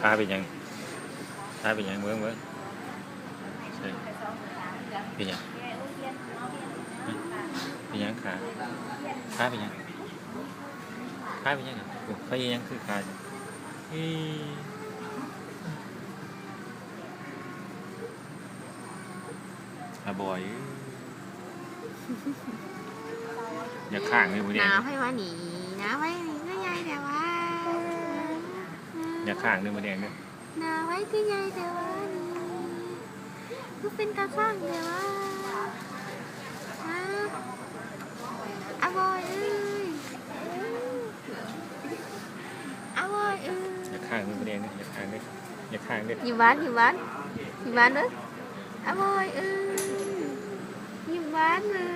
ขาเป็นยังขาเป็นยังเบิ้งใช่เป็นยังเป็นยังขาเป็นยังเขายังคือขาบ่อยอย่าข้างเลยบุเรียนหนาวให้ว่าหนีหนาวไว้หนีก็ใหญ่แต่ว่าอย่าข้างเลยบุเรียนเนี่ยหนาวไว้ก็ใหญ่แต่ว่านี่ก็เป็นตาข้างแต่ว่าอาบอยเอ้ยอาบอยเอ้ยอย่าข้างเลยบุเรียนเนี่ยอย่าข้างเลยอยู่บ้านด้วยอาบอยเอ้ยอยู่บ้านเลย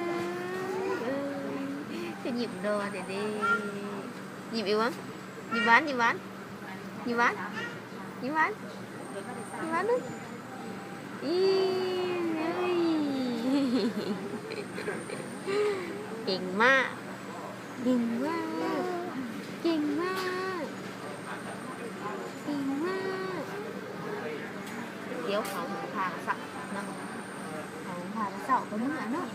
จะหยิบโดนเดี๋ยวดิหยิบอีกวะอยู่บ้านด้วยอีเฮ้ยเก่งมากเดี๋ยวเขาพาสักนั่งเขาพาสักก็มึงอ่ะเนาะ